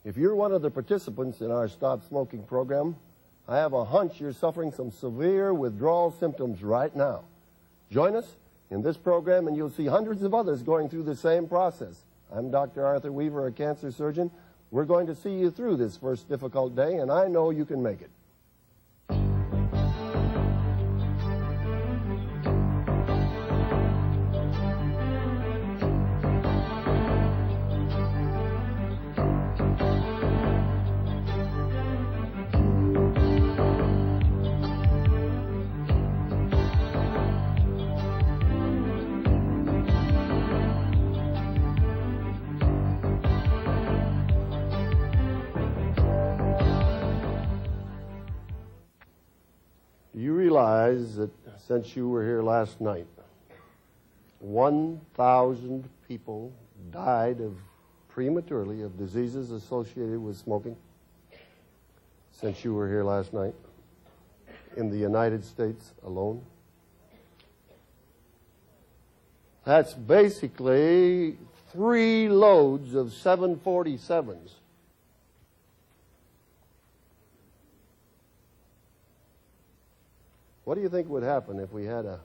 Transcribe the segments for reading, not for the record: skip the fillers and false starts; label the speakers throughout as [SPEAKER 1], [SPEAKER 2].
[SPEAKER 1] If you're one of the participants in our Stop Smoking program, I have a hunch you're suffering some severe withdrawal symptoms right now. Join us in this program and you'll see hundreds of others going through the same process. I'm Dr. Arthur Weaver, a cancer surgeon. We're going to see you through this first difficult day, and I know you can make it. That since you were here last night, 1,000 people died prematurely of diseases associated with smoking since you were here last night in the United States alone. That's basically 3 loads of 747s. What do you think would happen if we had a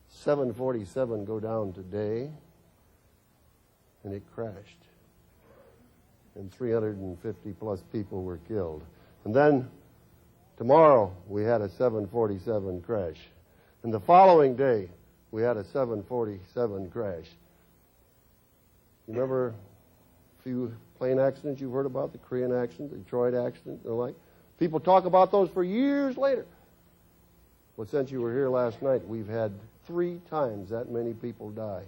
[SPEAKER 1] 747 go down today and it crashed and 350 plus people were killed? And then tomorrow we had a 747 crash. And the following day we had a 747 crash. You remember a few plane accidents you've heard about, the Korean accident, the Detroit accident, and the like? People talk about those for years later. Well, since you were here last night, we've had 3 times that many people die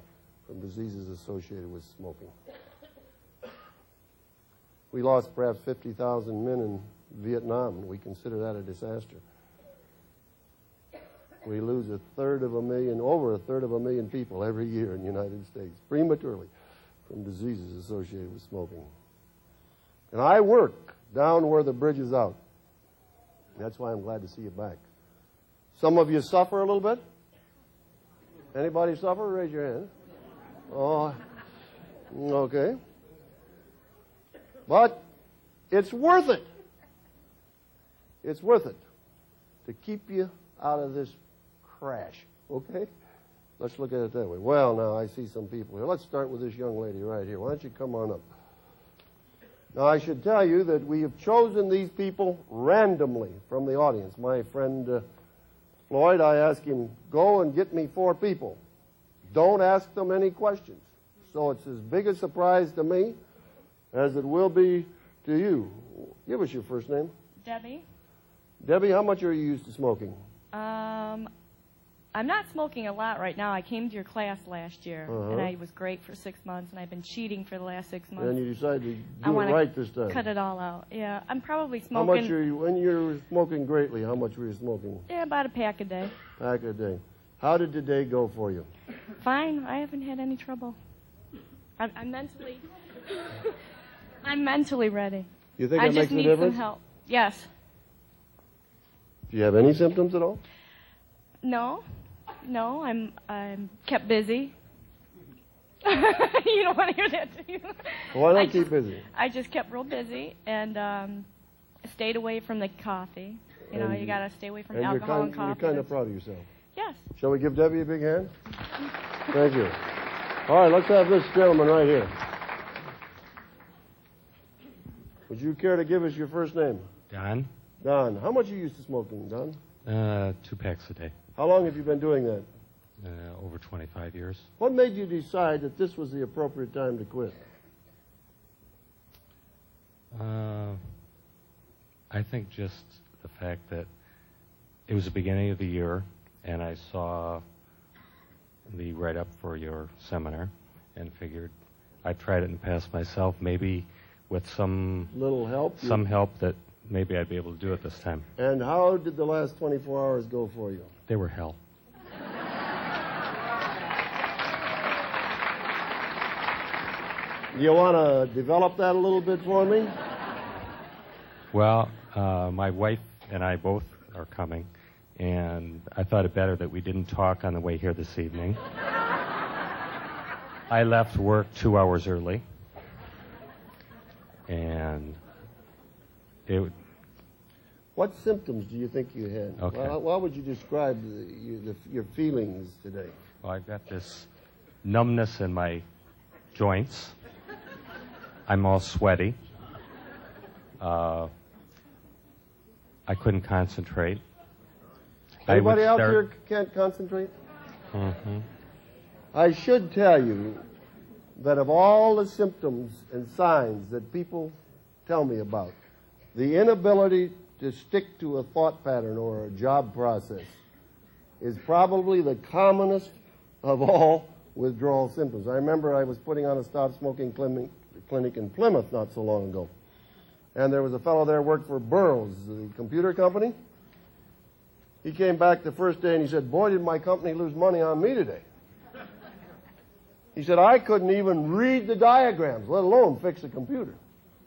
[SPEAKER 1] from diseases associated with smoking. We lost perhaps 50,000 men in Vietnam, and we consider that a disaster. We lose over a third of a million people every year in the United States, prematurely, from diseases associated with smoking. And I work down where the bridge is out. That's why I'm glad to see you back. Some of you suffer a little bit. Anybody suffer? Raise your hand. Oh, okay. But it's worth it. It's worth it to keep you out of this crash, okay? Let's look at it that way. Well, now, I see some people here. Let's start with this young lady right here. Why don't you come on up? Now, I should tell you that we have chosen these people randomly from the audience. My friend Floyd, I asked him, go and get me 4 people. Don't ask them any questions. So it's as big a surprise to me as it will be to you. Give us your first name.
[SPEAKER 2] Debbie.
[SPEAKER 1] Debbie, how much are you used to smoking?
[SPEAKER 2] I'm not smoking a lot right now. I came to your class last year, and I was great for 6 months, and I've been cheating for the last 6 months.
[SPEAKER 1] And you decided to do it right this time.
[SPEAKER 2] Cut it all out. Yeah, I'm probably smoking.
[SPEAKER 1] How much when you were smoking greatly, how much were you smoking?
[SPEAKER 2] Yeah, about a pack a day.
[SPEAKER 1] Pack a day. How did the day go for you?
[SPEAKER 2] Fine. I haven't had any trouble. I'm mentally, I'm mentally ready.
[SPEAKER 1] You think
[SPEAKER 2] I
[SPEAKER 1] that
[SPEAKER 2] just
[SPEAKER 1] makes a
[SPEAKER 2] need
[SPEAKER 1] difference?
[SPEAKER 2] some help. Yes.
[SPEAKER 1] Do you have any symptoms at all?
[SPEAKER 2] No, I'm kept busy. You don't want to hear that, do you?
[SPEAKER 1] Why not keep busy?
[SPEAKER 2] I just kept real busy and stayed away from the coffee. You know, you got to stay away from alcohol and coffee.
[SPEAKER 1] You're kind of proud of yourself.
[SPEAKER 2] Yes.
[SPEAKER 1] Shall we give Debbie a big hand? Thank you. All right, let's have this gentleman right here. Would you care to give us your first name?
[SPEAKER 3] Don.
[SPEAKER 1] Don. How much are you used to smoking, Don?
[SPEAKER 3] 2 packs a day.
[SPEAKER 1] How long have you been doing that?
[SPEAKER 3] Over 25 years.
[SPEAKER 1] What made you decide that this was the appropriate time to quit?
[SPEAKER 3] I think just the fact that it was the beginning of the year, and I saw the write-up for your seminar and figured I've tried it in the past myself, maybe with some
[SPEAKER 1] little help,
[SPEAKER 3] help that maybe I'd be able to do it this time.
[SPEAKER 1] And how did the last 24 hours go for you?
[SPEAKER 3] They were hell.
[SPEAKER 1] Do you want to develop that a little bit for me?
[SPEAKER 3] Well, my wife and I both are coming, and I thought it better that we didn't talk on the way here this evening. I left work 2 hours early, and
[SPEAKER 1] What symptoms do you think you had?
[SPEAKER 3] Okay.
[SPEAKER 1] Well, how would you describe your feelings today?
[SPEAKER 3] Well, I've got this numbness in my joints. I'm all sweaty. I couldn't concentrate.
[SPEAKER 1] Anybody out there can't concentrate?
[SPEAKER 3] Mm-hmm.
[SPEAKER 1] I should tell you that of all the symptoms and signs that people tell me about, the inability to stick to a thought pattern or a job process is probably the commonest of all withdrawal symptoms. I remember I was putting on a stop smoking clinic in Plymouth not so long ago. And there was a fellow there who worked for Burroughs, the computer company. He came back the first day and he said, "Boy, did my company lose money on me today." He said, "I couldn't even read the diagrams, let alone fix a computer."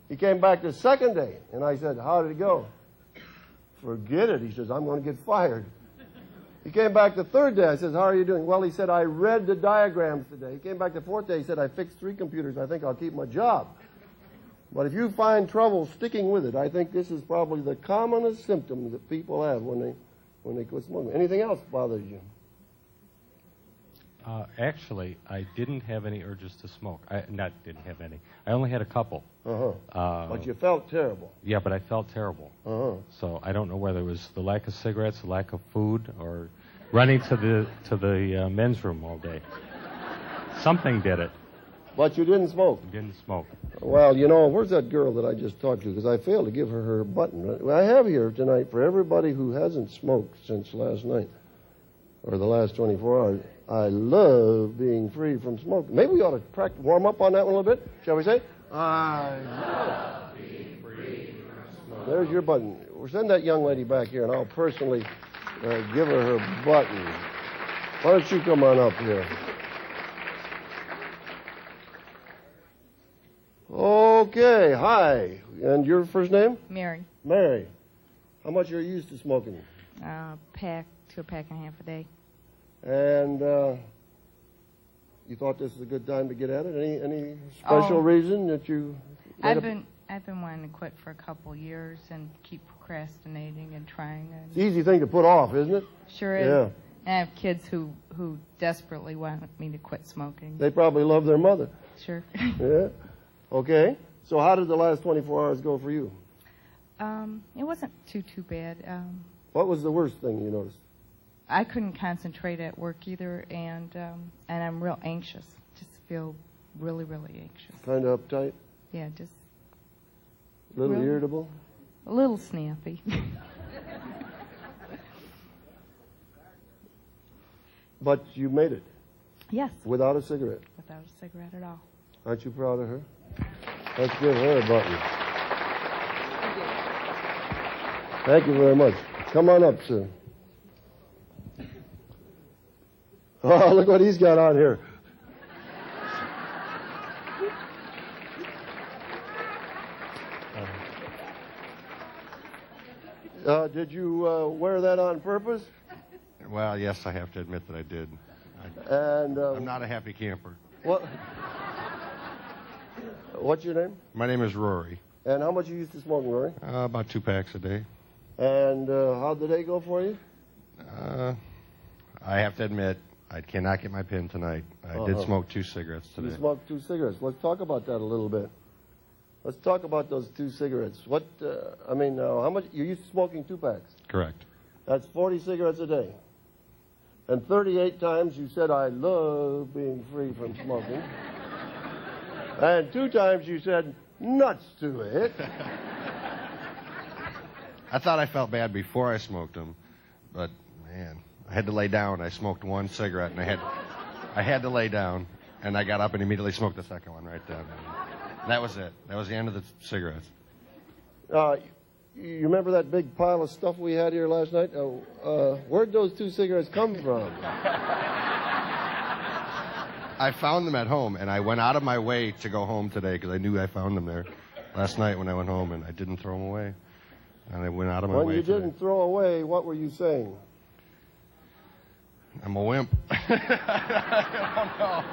[SPEAKER 1] He came back the second day and I said, "How did it go?" "Forget it." He says, "I'm going to get fired." He came back the third day. I said, "How are you doing?" "Well," he said, "I read the diagrams today." He came back the fourth day. He said, "I fixed 3 computers. I think I'll keep my job." But if you find trouble sticking with it, I think this is probably the commonest symptom that people have when they quit smoking. Anything else bothers you?
[SPEAKER 3] Actually, I didn't have any urges to smoke. Didn't have any. I only had a couple.
[SPEAKER 1] But you felt terrible.
[SPEAKER 3] Yeah, but I felt terrible. So I don't know whether it was the lack of cigarettes, the lack of food, or running to the men's room all day. Something did it.
[SPEAKER 1] But you didn't smoke.
[SPEAKER 3] Didn't smoke.
[SPEAKER 1] Well, you know, where's that girl that I just talked to? Because I failed to give her button. I have here tonight for everybody who hasn't smoked since last night or the last 24 hours. I love being free from smoking. Maybe we ought to warm up on that one a little bit. Shall we say? I love being free from smoking. There's your button. We'll send that young lady back here, and I'll personally give her her button. Why don't you come on up here? Okay, hi. And your first name?
[SPEAKER 4] Mary.
[SPEAKER 1] Mary. How much are you used to smoking?
[SPEAKER 4] Pack to a pack and a half a day.
[SPEAKER 1] And you thought this was a good time to get at it? Any special reason that you...
[SPEAKER 4] I've been wanting to quit for a couple years and keep procrastinating and trying. And
[SPEAKER 1] It's an easy thing to put off, isn't it?
[SPEAKER 4] Sure is.
[SPEAKER 1] Yeah.
[SPEAKER 4] And I have kids who desperately want me to quit smoking.
[SPEAKER 1] They probably love their mother.
[SPEAKER 4] Sure.
[SPEAKER 1] Yeah. Okay. So how did the last 24 hours go for you?
[SPEAKER 4] It wasn't too bad.
[SPEAKER 1] What was the worst thing you noticed?
[SPEAKER 4] I couldn't concentrate at work either, and I'm real anxious. Just feel really, really anxious.
[SPEAKER 1] Kind of uptight?
[SPEAKER 4] Yeah, just
[SPEAKER 1] A little
[SPEAKER 4] Really?
[SPEAKER 1] irritable?
[SPEAKER 4] a little snappy.
[SPEAKER 1] But you made it
[SPEAKER 4] Yes,
[SPEAKER 1] without a cigarette.
[SPEAKER 4] without a cigarette at all.
[SPEAKER 1] Aren't you proud of her? Let's give her a button. Thank you very much. Come on up, sir. Oh, look what he's got on here. Did you wear that on purpose?
[SPEAKER 5] Well, yes, I have to admit that I did.
[SPEAKER 1] And
[SPEAKER 5] I'm not a happy camper.
[SPEAKER 1] What's your name?
[SPEAKER 5] My name is Rory.
[SPEAKER 1] And how much you used to smoke, Rory?
[SPEAKER 5] About 2 packs a day.
[SPEAKER 1] And how'd the day go for you?
[SPEAKER 5] I have to admit, I cannot get my pin tonight. I did smoke 2 cigarettes today.
[SPEAKER 1] You smoked 2 cigarettes. Let's talk about that a little bit. Let's talk about those 2 cigarettes. How much? You used to smoking 2 packs.
[SPEAKER 5] Correct.
[SPEAKER 1] That's 40 cigarettes a day. And 38 times you said, I love being free from smoking. And 2 times you said, nuts to it.
[SPEAKER 5] I thought I felt bad before I smoked them, but, man, I had to lay down. I smoked 1 cigarette, and I had to lay down, and I got up and immediately smoked the second one right then. And that was it. That was the end of the cigarettes.
[SPEAKER 1] You remember that big pile of stuff we had here last night? Where'd those 2 cigarettes come from?
[SPEAKER 5] I found them at home, and I went out of my way to go home today because I knew I found them there last night when I went home, and I didn't throw them away. And I went out of my way.
[SPEAKER 1] When you didn't throw away, what were you saying?
[SPEAKER 5] I'm a wimp. I don't know.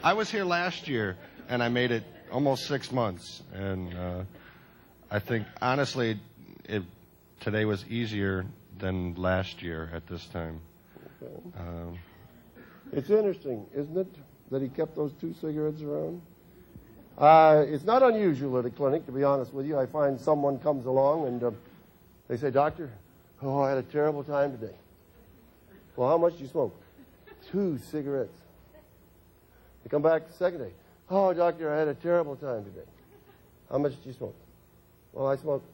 [SPEAKER 5] I was here last year, and I made it almost 6 months. And I think, honestly, today was easier than last year at this time.
[SPEAKER 1] Okay. It's interesting, isn't it, that he kept those 2 cigarettes around? It's not unusual at a clinic, to be honest with you. I find someone comes along and they say, "Doctor, I had a terrible time today." "Well, how much did you smoke?" 2 cigarettes. They come back the second day. "Oh, doctor, I had a terrible time today." "How much did you smoke?" "Well, I smoked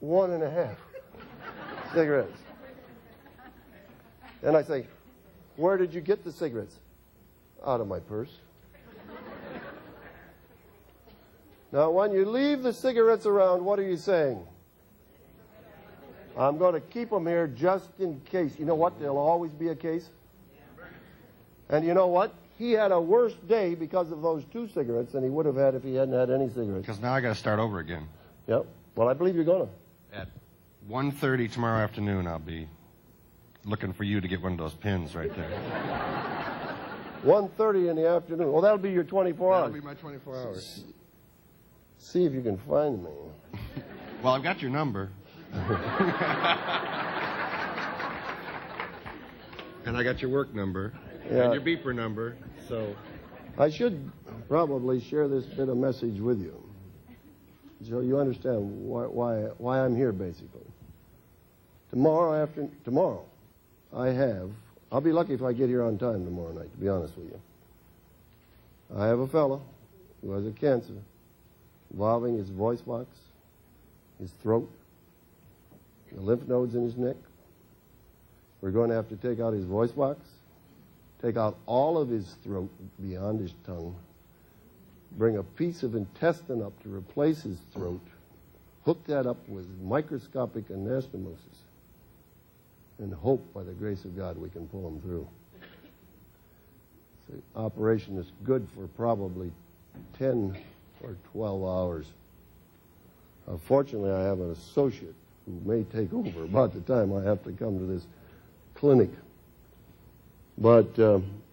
[SPEAKER 1] 1.5 cigarettes." Then I say, "Where did you get the cigarettes?" "Out of my purse." Now, when you leave the cigarettes around, what are you saying? I'm going to keep them here just in case. You know what? There'll always be a case. And you know what? He had a worse day because of those 2 cigarettes than he would have had if he hadn't had any cigarettes.
[SPEAKER 5] Because now I got to start over again.
[SPEAKER 1] Yep. Well, I believe you're going to.
[SPEAKER 5] At 1:30 tomorrow afternoon, I'll be looking for you to get one of those pins right there.
[SPEAKER 1] 1:30 in the afternoon. Well, that'll be your 24 hours.
[SPEAKER 5] That'll be my 24 hours.
[SPEAKER 1] See if you can find me.
[SPEAKER 5] Well, I've got your number. And I got your work number.
[SPEAKER 1] Yeah.
[SPEAKER 5] And your beeper number. So
[SPEAKER 1] I should probably share this bit of message with you, so you understand why I'm here, basically. Tomorrow, I'll be lucky if I get here on time tomorrow night, to be honest with you. I have a fellow who has a cancer involving his voice box, his throat, the lymph nodes in his neck. We're going to have to take out his voice box, take out all of his throat beyond his tongue, bring a piece of intestine up to replace his throat, hook that up with microscopic anastomosis, and hope by the grace of God we can pull him through. The operation is good for probably 10 or 12 hours. Fortunately, I have an associate who may take over about the time I have to come to this clinic. But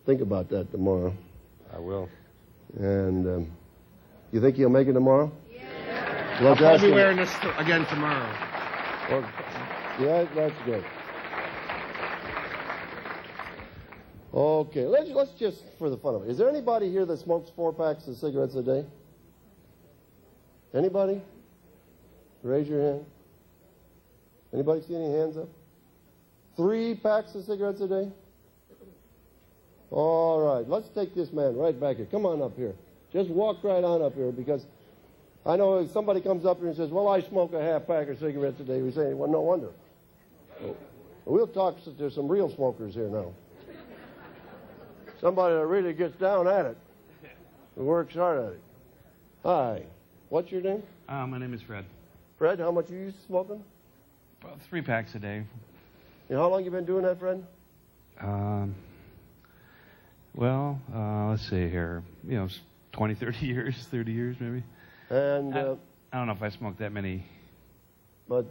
[SPEAKER 1] think about that tomorrow.
[SPEAKER 5] I will.
[SPEAKER 1] And you think he'll make it tomorrow?
[SPEAKER 5] Yeah.
[SPEAKER 1] Let's
[SPEAKER 5] I'll
[SPEAKER 1] ask
[SPEAKER 5] be
[SPEAKER 1] him.
[SPEAKER 5] wearing this again tomorrow.
[SPEAKER 1] Well, yeah, that's good. Okay, let's just, for the fun of it, is there anybody here that smokes 4 packs of cigarettes a day? Anybody? Raise your hand. Anybody see any hands up? 3 packs of cigarettes a day? All right, let's take this man right back here. Come on up here. Just walk right on up here, because I know if somebody comes up here and says, "Well, I smoke a half pack of cigarettes a day," we say, "Well, no wonder." We'll talk to some real smokers here now. Somebody that really gets down at it, who works hard at it. Hi, what's your name?
[SPEAKER 6] My name is Fred.
[SPEAKER 1] Fred, how much are you smoking?
[SPEAKER 6] About 3 packs a day.
[SPEAKER 1] And how long you been doing that, Fred?
[SPEAKER 6] Well, let's see here. 20, 30 years, 30 years maybe.
[SPEAKER 1] And
[SPEAKER 6] I don't know if I smoked that many
[SPEAKER 1] but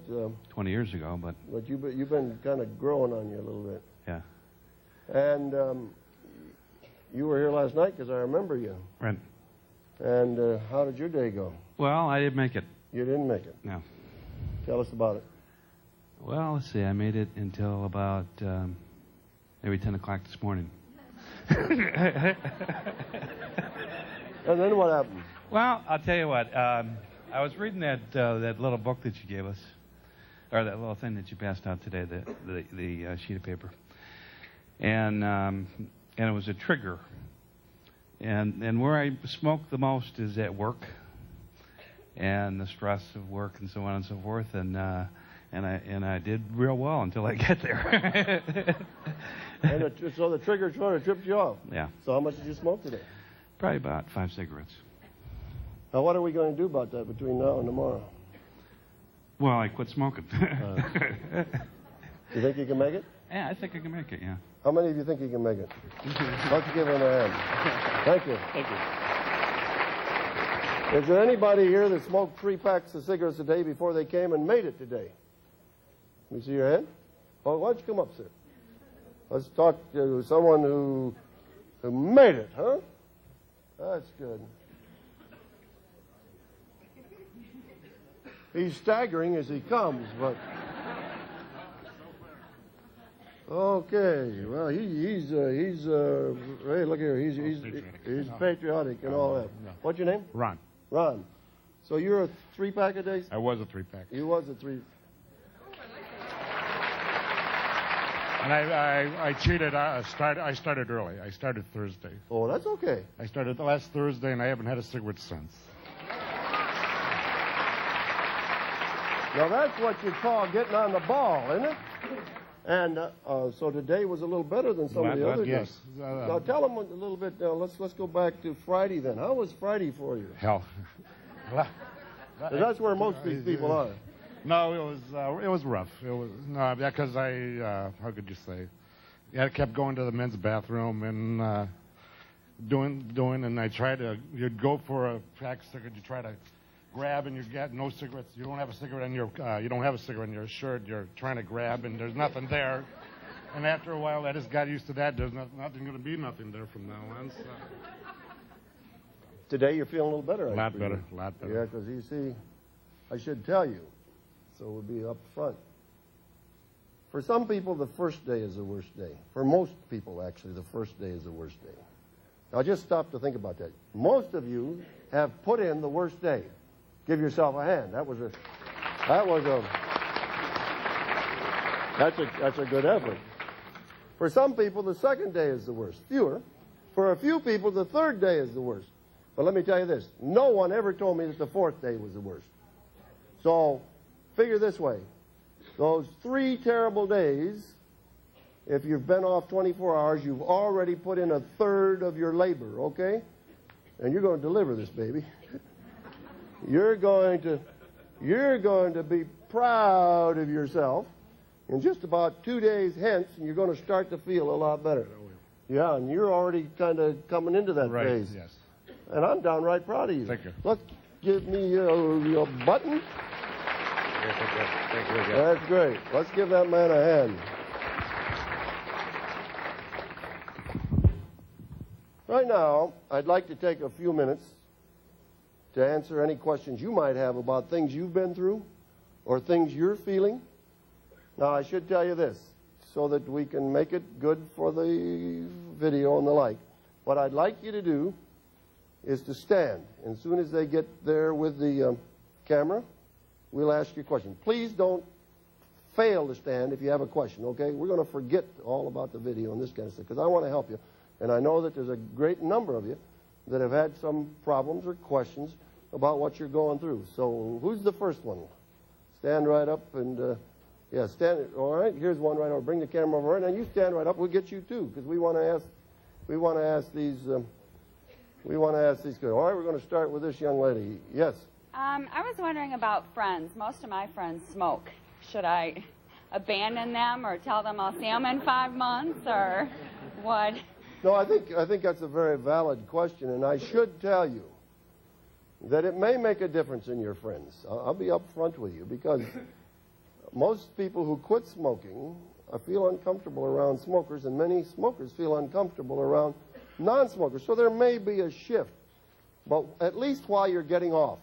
[SPEAKER 6] 20 years ago, but
[SPEAKER 1] you've been kind of growing on you a little bit.
[SPEAKER 6] yeah.
[SPEAKER 1] And you were here last night because I remember you.
[SPEAKER 6] Right.
[SPEAKER 1] And how did your day go?
[SPEAKER 6] Well, I didn't make it.
[SPEAKER 1] You didn't make it.
[SPEAKER 6] No.
[SPEAKER 1] Tell us about it.
[SPEAKER 6] Well, let's see. I made it until about maybe 10 o'clock this morning.
[SPEAKER 1] And then what happened?
[SPEAKER 6] Well, I'll tell you what. I was reading that little book that you gave us, or that little thing that you passed out today, the sheet of paper, and it was a trigger. And where I smoke the most is at work, and the stress of work and so on and so forth. And I did real well until I get there.
[SPEAKER 1] And so the trigger sort of tripped you off.
[SPEAKER 6] Yeah.
[SPEAKER 1] So how much did you smoke today?
[SPEAKER 6] Probably about 5 cigarettes.
[SPEAKER 1] Now, what are we going to do about that between now and tomorrow?
[SPEAKER 6] Well, I quit smoking.
[SPEAKER 1] You think you can make it?
[SPEAKER 6] Yeah, I think I can make it, yeah.
[SPEAKER 1] How many of you think you can make it? Why don't you give him a hand? Thank you.
[SPEAKER 6] Thank you.
[SPEAKER 1] Is there anybody here that smoked 3 packs of cigarettes a day before they came and made it today? Let me see your hand. Oh, why don't you come up, sir? Let's talk to someone who made it, huh? That's good. He's staggering as he comes, but... Okay, well, he's hey, look here, he's patriotic and all that. What's your name?
[SPEAKER 7] Ron.
[SPEAKER 1] Ron. So you're a 3-pack a day?
[SPEAKER 7] I was a 3-pack.
[SPEAKER 1] You was a 3.
[SPEAKER 7] And I cheated. I started early. I started Thursday.
[SPEAKER 1] Oh, that's okay.
[SPEAKER 7] I started last Thursday, and I haven't had a cigarette since.
[SPEAKER 1] Now, that's what you call getting on the ball, isn't it? And so today was a little better than some of the other
[SPEAKER 7] yes.
[SPEAKER 1] days. Now, tell them a little bit. Let's go back to Friday then. How was Friday for you?
[SPEAKER 7] Hell.
[SPEAKER 1] That's where most of these people are.
[SPEAKER 7] No, it was rough. It was no, because how could you say? Yeah, I kept going to the men's bathroom and doing, and I tried to. You'd go for a pack of cigarettes. You try to grab, and you get no cigarettes. You don't have a cigarette in your. You don't have a cigarette in your shirt. You're trying to grab, and there's nothing there. And after a while, I just got used to that. There's nothing going to be nothing there from now on. So.
[SPEAKER 1] Today you're feeling a little better.
[SPEAKER 7] A lot better.
[SPEAKER 1] Yeah, because you see, I should tell you, so we'll be up front. For some people, the first day is the worst day. For most people, actually, the first day is the worst day. Now, just stop to think about that. Most of you have put in the worst day. Give yourself a hand. That's a good effort. For some people, the second day is the worst. Fewer. For a few people, the third day is the worst. But let me tell you this. No one ever told me that the fourth day was the worst. So, figure this way. Those 3 terrible days, if you've been off 24 hours, you've already put in a third of your labor, okay? And you're going to deliver this, baby. You're going to be proud of yourself. In just about 2 days hence, and you're going to start to feel a lot better. Yeah, and you're already kind of coming into that phase.
[SPEAKER 7] Yes.
[SPEAKER 1] And I'm downright proud of you.
[SPEAKER 7] Thank you.
[SPEAKER 1] Let's give me a button.
[SPEAKER 3] Thank you.
[SPEAKER 1] That's great. Let's give that man a hand. Right now, I'd like to take a few minutes to answer any questions you might have about things you've been through or things you're feeling. Now, I should tell you this, so that we can make it good for the video and the like. What I'd like you to do is to stand. And as soon as they get there with the camera, we'll ask you a question. Please don't fail to stand if you have a question, okay? We're going to forget all about the video and this kind of stuff because I want to help you. And I know that there's a great number of you that have had some problems or questions about what you're going through. So who's the first one? Stand right up and... yeah, stand. All right, here's one right over. Bring the camera over, and then you stand right up. We'll get you too, because we want to ask these. We want to ask these. All right, we're going to start with this young lady. Yes.
[SPEAKER 8] I was wondering about friends. Most of my friends smoke. Should I abandon them or tell them I'll see them in 5 months or what?
[SPEAKER 1] No, I think that's a very valid question, and I should tell you that it may make a difference in your friends. I'll be up front with you because. Most people who quit smoking feel uncomfortable around smokers, and many smokers feel uncomfortable around non-smokers. So there may be a shift. But at least while you're getting off,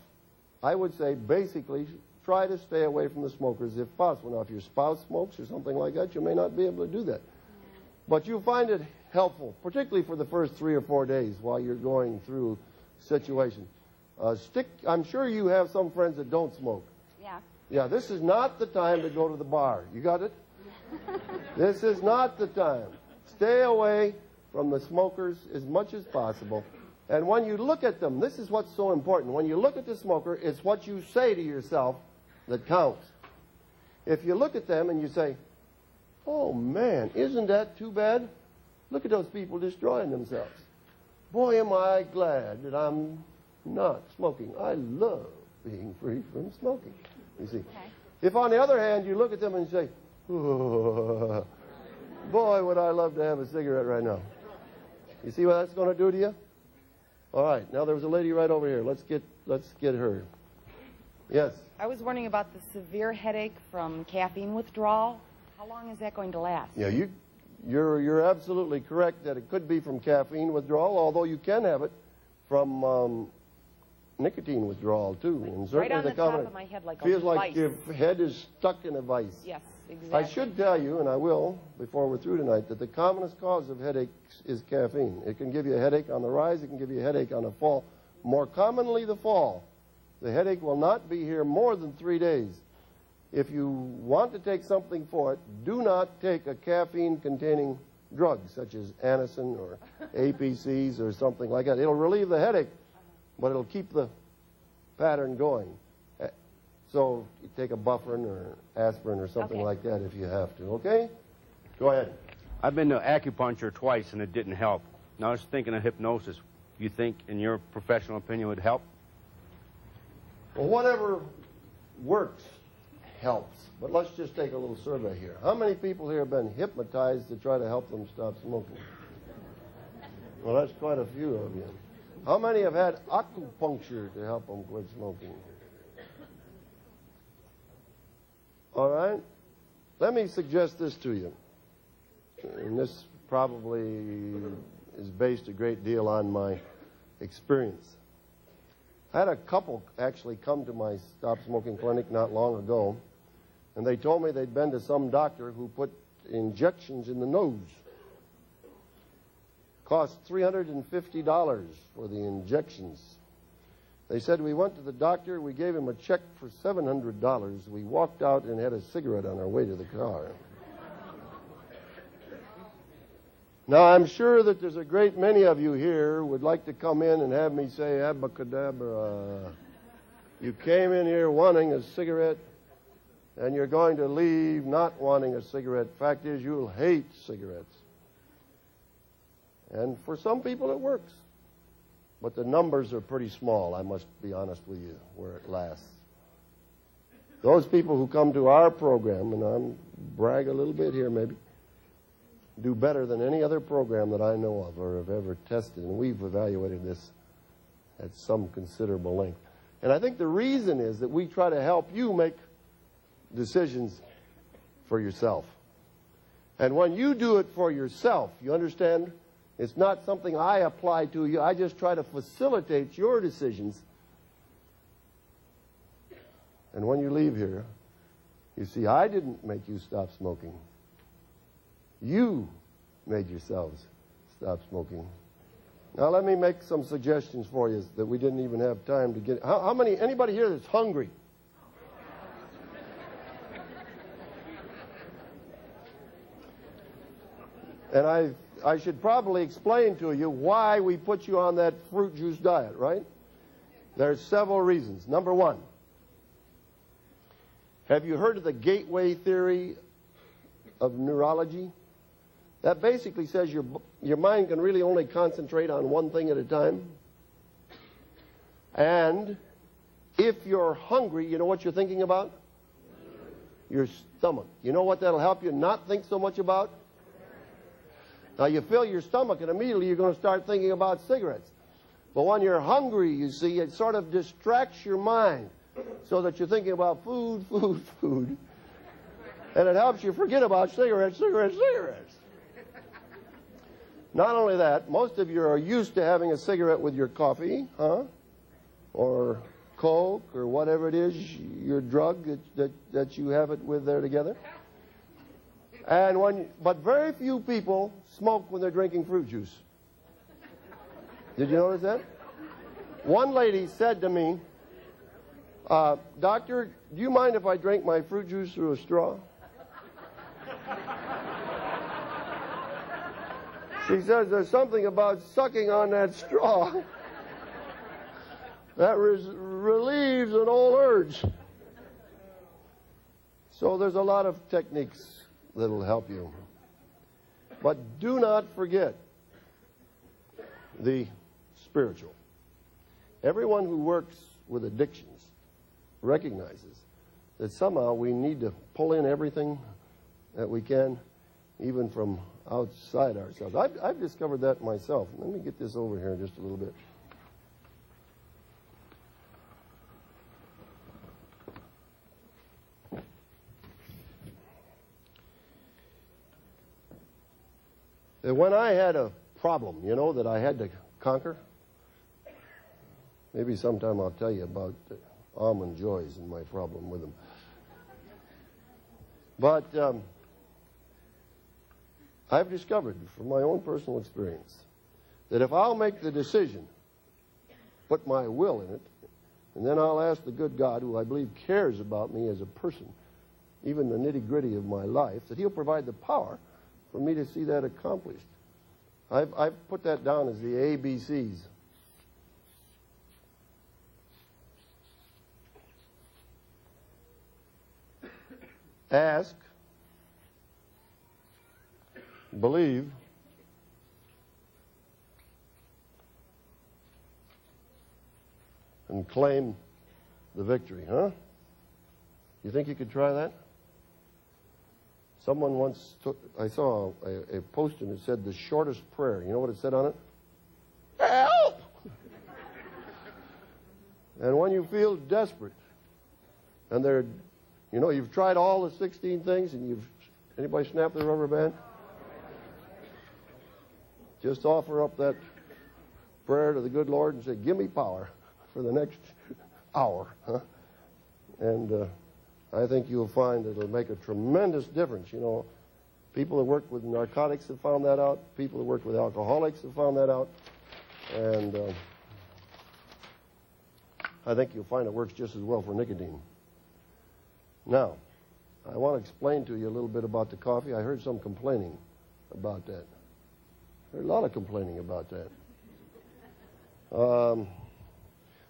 [SPEAKER 1] I would say basically try to stay away from the smokers if possible. Now, if your spouse smokes or something like that, you may not be able to do that. But you'll find it helpful, particularly for the first 3 or 4 days while you're going through situation. I'm sure you have some friends that don't smoke.
[SPEAKER 8] Yeah.
[SPEAKER 1] Yeah, this is not the time to go to the bar. You got it? This is not the time. Stay away from the smokers as much as possible. And when you look at them, this is what's so important. When you look at the smoker, it's what you say to yourself that counts. If you look at them and you say, oh, man, isn't that too bad? Look at those people destroying themselves. Boy, am I glad that I'm not smoking. I love being free from smoking. You see, okay. If on the other hand you look at them and say, oh, boy, would I love to have a cigarette right now. You see what that's going to do to you? All right, now there was a lady right over here. Let's get her. Yes.
[SPEAKER 9] I was wondering about the severe headache from caffeine withdrawal. How long is that going to last?
[SPEAKER 1] Yeah, you're absolutely correct that it could be from caffeine withdrawal, although you can have it from nicotine withdrawal too, and
[SPEAKER 9] Right
[SPEAKER 1] certainly
[SPEAKER 9] on the
[SPEAKER 1] common
[SPEAKER 9] top of my head like a
[SPEAKER 1] feels like
[SPEAKER 9] vice.
[SPEAKER 1] your head is stuck in a vice.
[SPEAKER 9] Yes, exactly.
[SPEAKER 1] I should tell you, and I will before we're through tonight, that the commonest cause of headaches is caffeine. It can give you a headache on the rise, it can give you a headache on a fall. More commonly the fall. The headache will not be here more than 3 days. If you want to take something for it, do not take a caffeine-containing drug, such as Anacin or APCs or something like that. It'll relieve the headache, but it'll keep the pattern going. So you take a Bufferin or aspirin or something
[SPEAKER 9] Okay.
[SPEAKER 1] like that if you have to, okay? Go ahead.
[SPEAKER 10] I've been to acupuncture twice and it didn't help. Now I was thinking of hypnosis. You think, in your professional opinion, would help?
[SPEAKER 1] Well, whatever works helps. But let's just take a little survey here. How many people here have been hypnotized to try to help them stop smoking? Well, that's quite a few of you. How many have had acupuncture to help them quit smoking? All right? Let me suggest this to you. And this probably is based a great deal on my experience. I had a couple actually come to my stop smoking clinic not long ago, and they told me they'd been to some doctor who put injections in the nose. Cost $350 for the injections. They said, we went to the doctor, we gave him a check for $700. We walked out and had a cigarette on our way to the car. Now, I'm sure that there's a great many of you here who would like to come in and have me say, abracadabra. You came in here wanting a cigarette, and you're going to leave not wanting a cigarette. Fact is, you'll hate cigarettes. And for some people, it works. But the numbers are pretty small, I must be honest with you, where it lasts. Those people who come to our program, and I'm brag a little bit here maybe, do better than any other program that I know of or have ever tested. And we've evaluated this at some considerable length. And I think the reason is that we try to help you make decisions for yourself. And when you do it for yourself, you understand, it's not something I apply to you. I just try to facilitate your decisions. And when you leave here, you see, I didn't make you stop smoking. You made yourselves stop smoking. Now let me make some suggestions for you that we didn't even have time to get. How many, anybody here that's hungry? And I should probably explain to you why we put you on that fruit juice diet, right? There's several reasons. Number one, have you heard of the gateway theory of neurology? That basically says your mind can really only concentrate on one thing at a time. And if you're hungry, you know what you're thinking about? Your stomach. You know what that'll help you not think so much about? Now, you fill your stomach, and immediately you're going to start thinking about cigarettes. But when you're hungry, you see, it sort of distracts your mind so that you're thinking about food, food, food. And it helps you forget about cigarettes, cigarettes, cigarettes. Not only that, most of you are used to having a cigarette with your coffee, huh? Or Coke, or whatever it is, your drug that you have it with there together. But very few people smoke when they're drinking fruit juice. Did you notice that? One lady said to me, Doctor, do you mind if I drink my fruit juice through a straw? She says there's something about sucking on that straw that relieves an old urge. So there's a lot of techniques that'll help you. But do not forget the spiritual. Everyone who works with addictions recognizes that somehow we need to pull in everything that we can, even from outside ourselves. I've discovered that myself. Let me get this over here just a little bit. When I had a problem, you know, that I had to conquer, Maybe sometime I'll tell you about almond joys and my problem with them. But I've discovered from my own personal experience that if I'll make the decision, put my will in it, and then I'll ask the good God, who I believe cares about me as a person, even the nitty-gritty of my life, that he'll provide the power for me to see that accomplished. I've put that down as the ABCs. Ask, believe, and claim the victory, huh? You think you could try that? Someone once took, I saw a poster and it said the shortest prayer. You know what it said on it? Help! And when you feel desperate, and you've tried all the 16 things, and anybody snap the rubber band? Just offer up that prayer to the good Lord and say, give me power for the next hour, huh? And I think you'll find it'll make a tremendous difference. You know, people that work with narcotics have found that out. People that work with alcoholics have found that out. And I think you'll find it works just as well for nicotine. Now, I want to explain to you a little bit about the coffee. I heard some complaining about that. I heard a lot of complaining about that.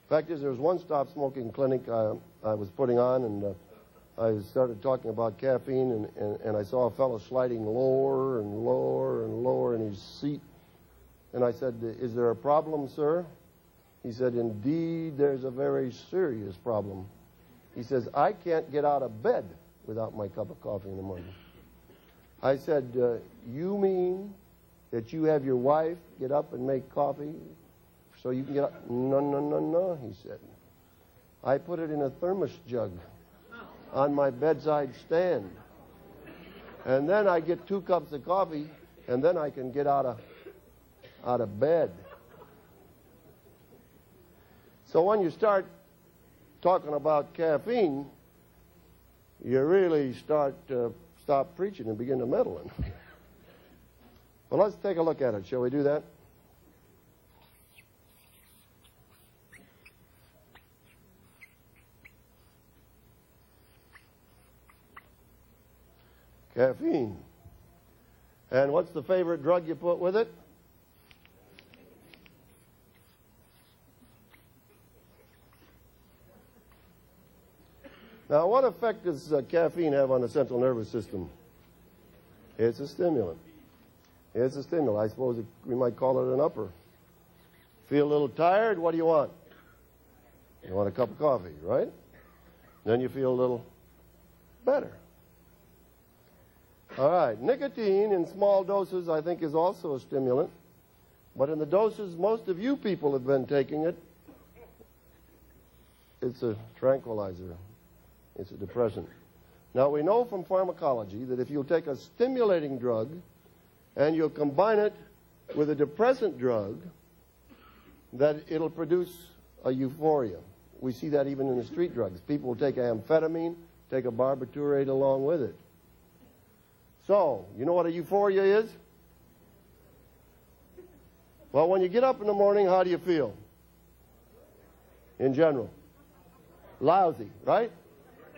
[SPEAKER 1] Fact is, there was one stop smoking clinic I was putting on, and I started talking about caffeine, and I saw a fellow sliding lower and lower and lower in his seat. And I said, is there a problem, sir? He said, indeed, there's a very serious problem. He says, I can't get out of bed without my cup of coffee in the morning. I said, you mean that you have your wife get up and make coffee so you can get up? No, no, no, no, he said. I put it in a thermos jug on my bedside stand. And then I get 2 cups of coffee, and then I can get out of bed. So when you start talking about caffeine, you really stop preaching and begin to meddle. Well, let's take a look at it. Shall we do that? Caffeine. And what's the favorite drug you put with it? Now, what effect does caffeine have on the central nervous system? It's a stimulant. It's a stimulant. I suppose we might call it an upper. Feel a little tired, what do you want? You want a cup of coffee, right? Then you feel a little better. All right, nicotine in small doses, I think, is also a stimulant. But in the doses most of you people have been taking it, it's a tranquilizer. It's a depressant. Now, we know from pharmacology that if you'll take a stimulating drug and you'll combine it with a depressant drug, that it'll produce a euphoria. We see that even in the street drugs. People will take amphetamine, take a barbiturate along with it. So, you know what a euphoria is? Well, when you get up in the morning, how do you feel? In general. Lousy, right?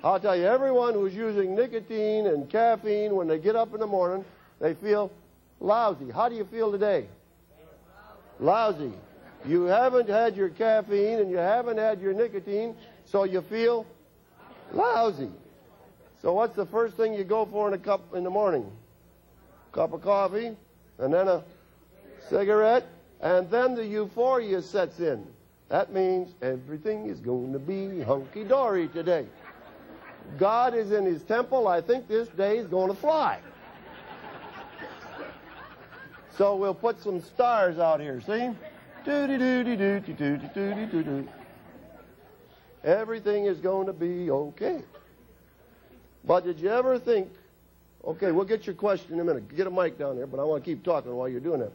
[SPEAKER 1] I'll tell you, everyone who's using nicotine and caffeine, when they get up in the morning, they feel lousy. How do you feel today? Lousy. You haven't had your caffeine and you haven't had your nicotine, so you feel lousy. So what's the first thing you go for in the morning? Cup of coffee, and then a cigarette, and then the euphoria sets in. That means everything is going to be hunky-dory today. God is in his temple. I think this day is going to fly. So we'll put some stars out here, see? Do-do-do-do-do-do-do-do-do-do. Everything is going to be okay. But did you ever think, okay, we'll get your question in a minute. Get a mic down there, but I want to keep talking while you're doing that.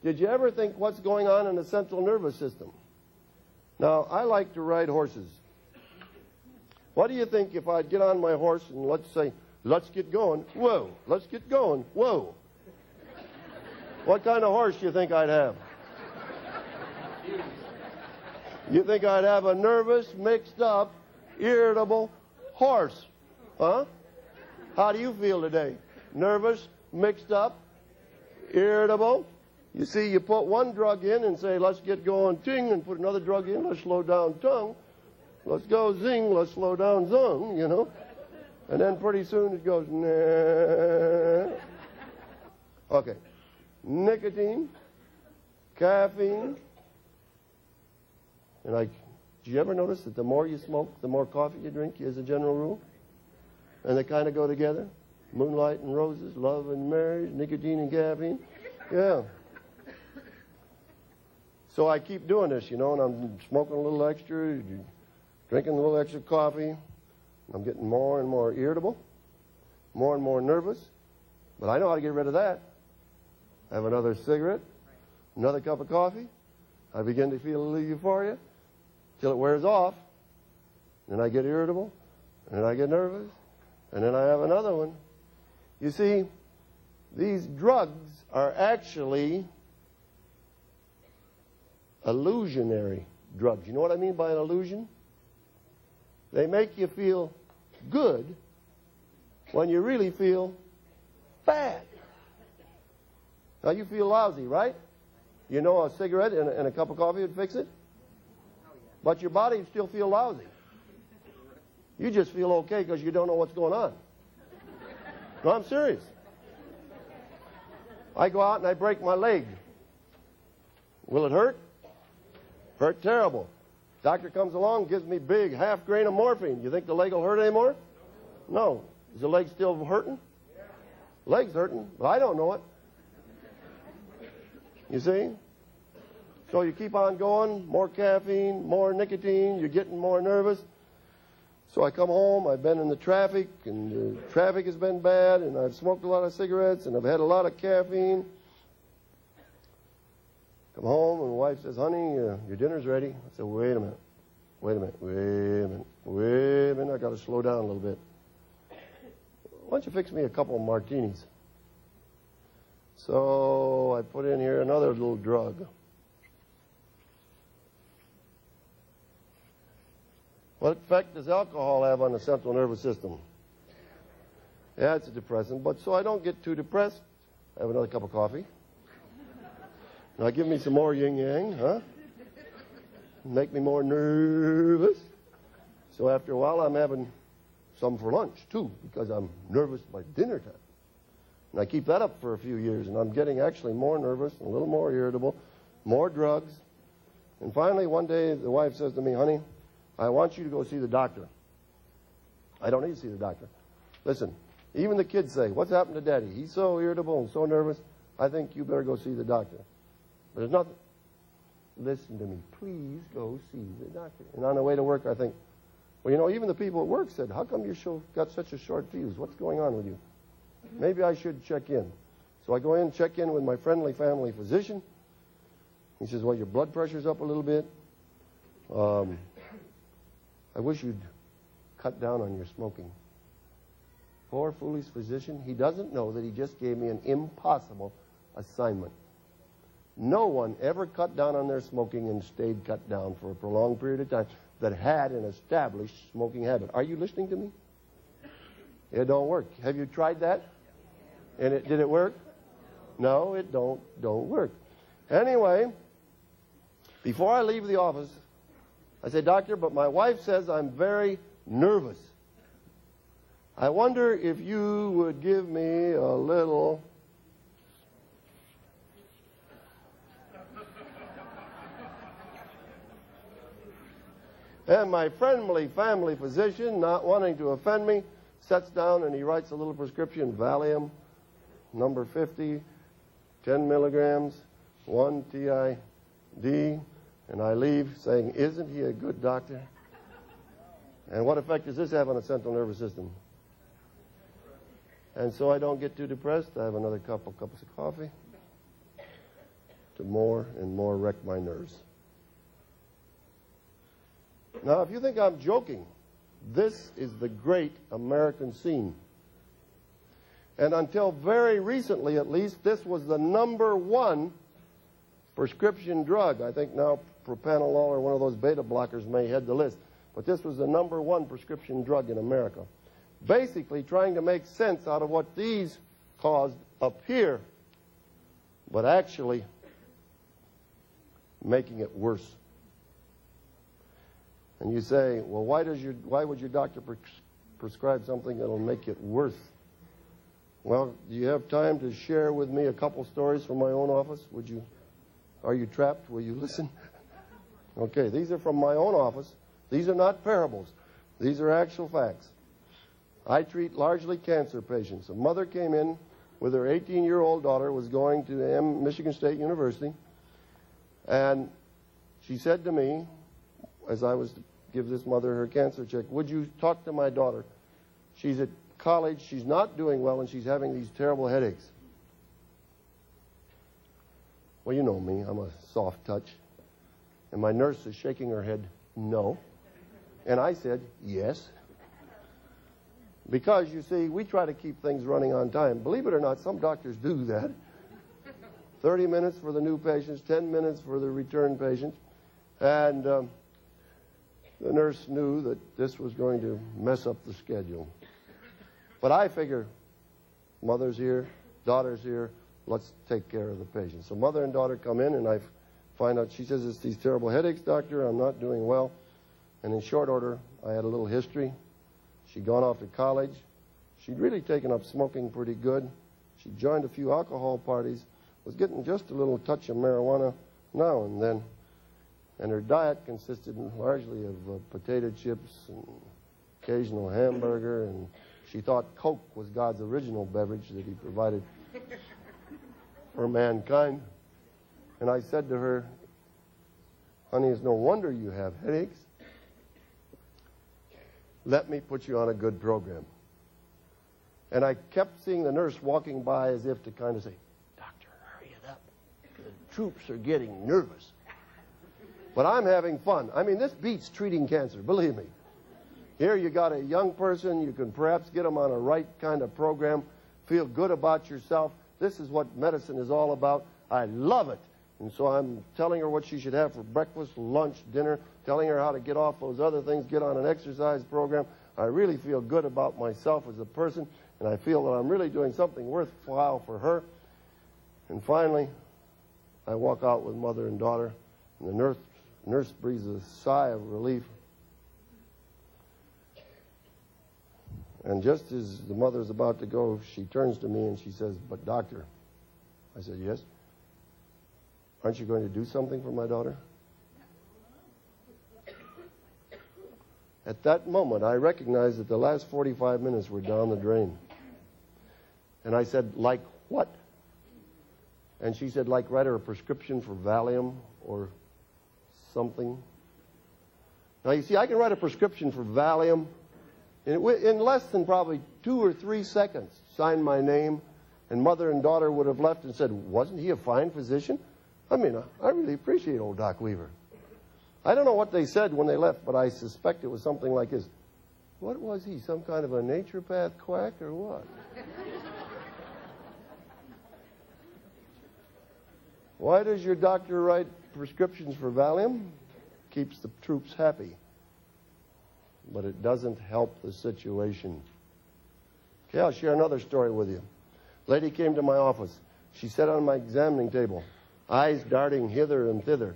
[SPEAKER 1] Did you ever think what's going on in the central nervous system? Now, I like to ride horses. What do you think if I'd get on my horse and let's say, let's get going, whoa, let's get going, whoa. What kind of horse do you think I'd have? You think I'd have a nervous, mixed up, irritable horse? Huh? How do you feel today? Nervous, mixed up, irritable? You see, you put one drug in and say, let's get going, ting, and put another drug in, let's slow down, tongue. Let's go, zing, let's slow down, zung, you know. And then pretty soon it goes, nah. Okay. Nicotine, caffeine. And did you ever notice that the more you smoke, the more coffee you drink, as a general rule? And they kind of go together. Moonlight and roses, love and marriage, nicotine and caffeine. Yeah. So I keep doing this, you know, and I'm smoking a little extra, drinking a little extra coffee. I'm getting more and more irritable, more and more nervous. But I know how to get rid of that. Have another cigarette, another cup of coffee. I begin to feel a little euphoria till it wears off. Then I get irritable, and then I get nervous, and then I have another one. You see, these drugs are actually illusionary drugs. You know what I mean by an illusion? They make you feel good when you really feel bad. Now, you feel lousy, right? You know a cigarette and a cup of coffee would fix it? But your body would still feel lousy. You just feel okay because you don't know what's going on. No, I'm serious. I go out and I break my leg. Will it hurt? Hurt terrible. Doctor comes along, gives me big half grain of morphine. You think the leg will hurt anymore? No. Is the leg still hurting? Leg's hurting, but I don't know it. You see? So you keep on going, more caffeine, more nicotine, you're getting more nervous. So I come home, I've been in the traffic, and the traffic has been bad, and I've smoked a lot of cigarettes, and I've had a lot of caffeine. Come home, and the wife says, honey, your dinner's ready. I said, wait a minute, wait a minute, I got to slow down a little bit. Why don't you fix me a couple of martinis? So I put in here another little drug. What effect does alcohol have on the central nervous system? Yeah, it's a depressant, but so I don't get too depressed, I have another cup of coffee. Now give me some more yin-yang, huh? Make me more nervous. So after a while, I'm having some for lunch, too, because I'm nervous by dinner time. And I keep that up for a few years, and I'm getting actually more nervous, a little more irritable, more drugs. And finally, one day, the wife says to me, honey, I want you to go see the doctor. I don't need to see the doctor. Listen, even the kids say, what's happened to Daddy? He's so irritable and so nervous. I think you better go see the doctor. But there's nothing. Listen to me. Please go see the doctor. And on the way to work, I think, well, you know, even the people at work said, how come you got such a short fuse? What's going on with you? Maybe I should check in. So I go in, check in with my friendly family physician. He says, well, your blood pressure's up a little bit. I wish you'd cut down on your smoking. Poor, foolish physician. He doesn't know that he just gave me an impossible assignment. No one ever cut down on their smoking and stayed cut down for a prolonged period of time that had an established smoking habit. Are you listening to me? It don't work. Have you tried that? And did it work? No, it don't work. Anyway, before I leave the office, I say, doctor, but my wife says I'm very nervous. I wonder if you would give me a little... And my friendly family physician, not wanting to offend me, sits down and he writes a little prescription, Valium, number 50, 10 milligrams, 1 TID, and I leave saying, isn't he a good doctor? And what effect does this have on the central nervous system? And so I don't get too depressed. I have another couple cups of coffee to more and more wreck my nerves. Now, if you think I'm joking, this is the great American scene. And until very recently, at least, this was the #1 prescription drug. I think now propanolol or one of those beta blockers may head the list. But this was the #1 prescription drug in America. Basically trying to make sense out of what these caused up here, but actually making it worse. And you say, well, why would your doctor prescribe something that'll make it worse? Well, do you have time to share with me a couple stories from my own office? Are you trapped? Will you listen? Okay, these are from my own office. These are not parables. These are actual facts. I treat largely cancer patients. A mother came in with her 18-year-old daughter, was going to Michigan State University, and she said to me, as I was to give this mother her cancer check, would you talk to my daughter? She's at college, she's not doing well, and she's having these terrible headaches. Well, you know me, I'm a soft touch. And my nurse is shaking her head, no. And I said, yes. Because, you see, we try to keep things running on time. Believe it or not, some doctors do that. 30 minutes for the new patients, 10 minutes for the return patients. And the nurse knew that this was going to mess up the schedule. But I figure, mother's here, daughter's here, let's take care of the patient. So mother and daughter come in, and I find out, she says, it's these terrible headaches, doctor, I'm not doing well. And in short order, I had a little history. She'd gone off to college. She'd really taken up smoking pretty good. She joined a few alcohol parties, was getting just a little touch of marijuana now and then. And her diet consisted largely of potato chips and occasional hamburger, and she thought Coke was God's original beverage that he provided for mankind. And I said to her, honey, it's no wonder you have headaches. Let me put you on a good program. And I kept seeing the nurse walking by as if to kind of say, doctor, hurry it up. The troops are getting nervous. But I'm having fun. I mean, this beats treating cancer, believe me. Here you got a young person, you can perhaps get them on a right kind of program, feel good about yourself. This is what medicine is all about. I love it. And so I'm telling her what she should have for breakfast, lunch, dinner, telling her how to get off those other things, get on an exercise program. I really feel good about myself as a person, and I feel that I'm really doing something worthwhile for her. And finally, I walk out with mother and daughter, and the nurse breathes a sigh of relief. And just as the mother's about to go, she turns to me and she says, but doctor. I said, yes. Aren't you going to do something for my daughter? At that moment, I recognized that the last 45 minutes were down the drain. And I said, like what? And she said, like write her a prescription for Valium or something. Now, you see, I can write a prescription for Valium in less than probably 2 or 3 seconds, sign my name, and mother and daughter would have left and said, wasn't he a fine physician? I mean, I really appreciate old Doc Weaver. I don't know what they said when they left, but I suspect it was something like this. What was he, some kind of a naturopath quack or what? Why does your doctor write prescriptions for Valium? Keeps the troops happy. But it doesn't help the situation. Okay, I'll share another story with you. Lady came to my office. She sat on my examining table, eyes darting hither and thither.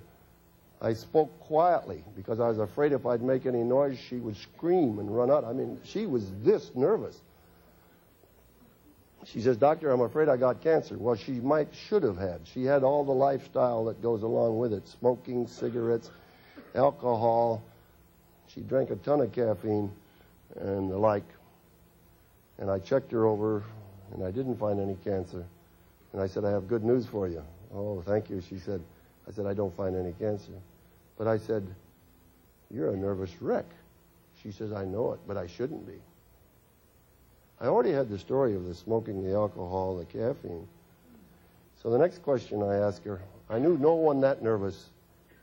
[SPEAKER 1] I spoke quietly because I was afraid if I'd make any noise, she would scream and run out. I mean, she was this nervous. She says, doctor, I'm afraid I got cancer. Well, she should have had. She had all the lifestyle that goes along with it, smoking, cigarettes, alcohol. She drank a ton of caffeine and the like. And I checked her over, and I didn't find any cancer. And I said, I have good news for you. Oh, thank you, she said. I said, I don't find any cancer. But I said, you're a nervous wreck. She says, I know it, but I shouldn't be. I already had the story of the smoking, the alcohol, the caffeine. So the next question I asked her, I knew no one that nervous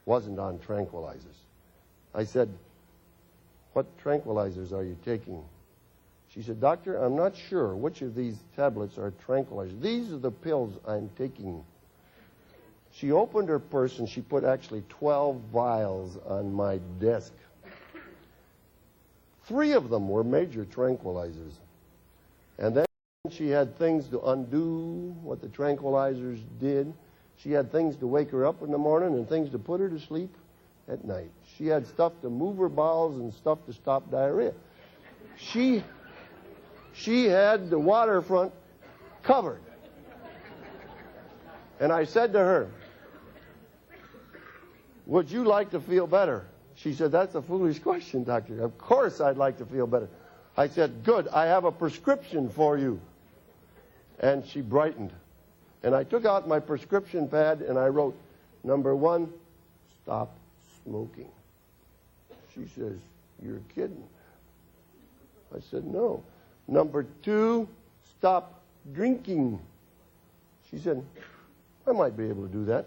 [SPEAKER 1] wasn't on tranquilizers. I said, what tranquilizers are you taking? She said, Doctor, I'm not sure which of these tablets are tranquilizers. These are the pills I'm taking. She opened her purse and she put actually 12 vials on my desk. 3 of them were major tranquilizers. And then she had things to undo what the tranquilizers did. She had things to wake her up in the morning and things to put her to sleep at night. She had stuff to move her bowels and stuff to stop diarrhea. She had the waterfront covered. And I said to her, would you like to feel better? She said, that's a foolish question, doctor. Of course I'd like to feel better. I said, good, I have a prescription for you. And she brightened. And I took out my prescription pad and I wrote, number 1, stop smoking. She says, you're kidding. I said, no. Number 2, stop drinking. She said, I might be able to do that.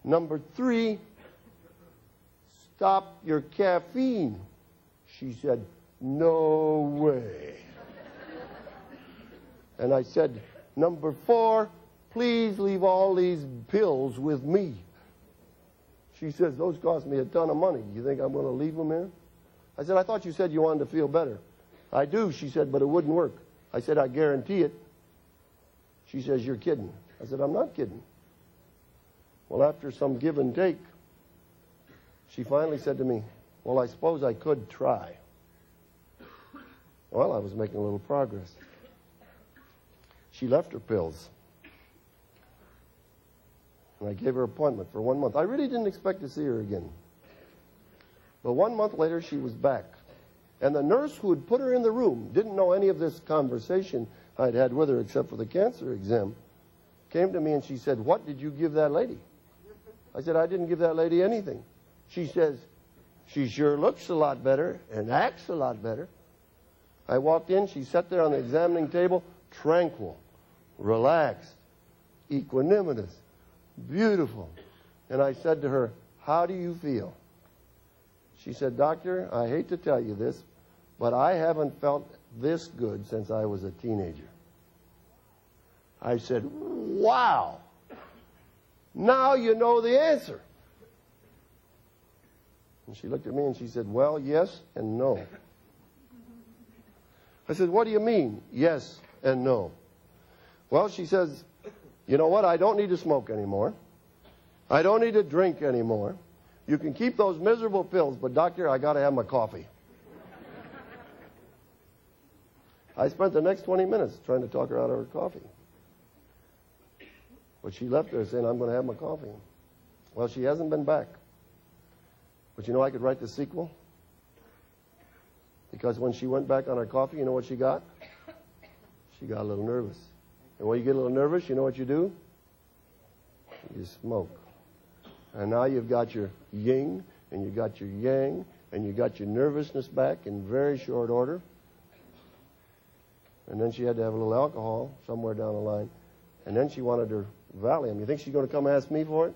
[SPEAKER 1] Number 3, stop your caffeine. She said, no way. And I said, number 4, please leave all these pills with me. She says, those cost me a ton of money. You think I'm going to leave them here? I said, I thought you said you wanted to feel better. I do, she said, but it wouldn't work. I said, I guarantee it. She says, you're kidding. I said, I'm not kidding. Well, after some give and take, she finally said to me, well, I suppose I could try. Well, I was making a little progress. She left her pills. And I gave her an appointment for 1 month. I really didn't expect to see her again. But 1 month later, she was back. And the nurse who had put her in the room, didn't know any of this conversation I'd had with her except for the cancer exam, came to me and she said, what did you give that lady? I said, I didn't give that lady anything. She says, she sure looks a lot better and acts a lot better. I walked in, she sat there on the examining table, tranquil, relaxed, equanimous, beautiful. And I said to her, how do you feel? She said, Doctor, I hate to tell you this, but I haven't felt this good since I was a teenager. I said, wow, now you know the answer. And she looked at me and she said, well, yes and no. I said, what do you mean, yes and no? Well, she says, you know what, I don't need to smoke anymore. I don't need to drink anymore. You can keep those miserable pills, but doctor, I got to have my coffee. I spent the next 20 minutes trying to talk her out of her coffee. But she left there saying, I'm going to have my coffee. Well, she hasn't been back. But you know I could write the sequel? Because when she went back on her coffee, you know what she got? She got a little nervous. And when you get a little nervous, you know what you do? You smoke. And now you've got your yin, and you got your yang, and you got your nervousness back in very short order. And then she had to have a little alcohol somewhere down the line. And then she wanted her Valium. You think she's going to come ask me for it?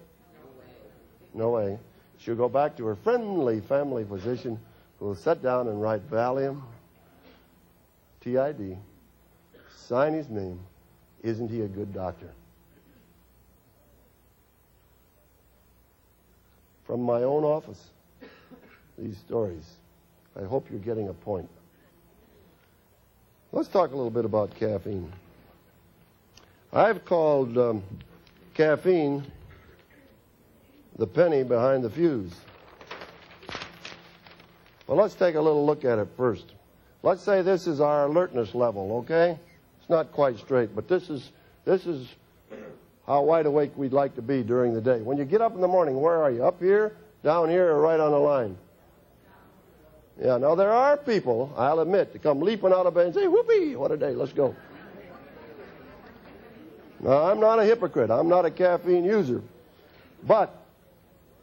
[SPEAKER 1] No way. She'll go back to her friendly family physician who will sit down and write Valium, TID, sign his name. Isn't he a good doctor? From my own office, these stories. I hope you're getting a point. Let's talk a little bit about caffeine. I've called caffeine the penny behind the fuse. Well, let's take a little look at it first. Let's say this is our alertness level, okay? It's not quite straight, but this is how wide awake we'd like to be during the day. When you get up in the morning, where are you? Up here, down here, or right on the line? Yeah, now there are people, I'll admit, that come leaping out of bed and say, whoopee, what a day, let's go. Now, I'm not a hypocrite. I'm not a caffeine user. But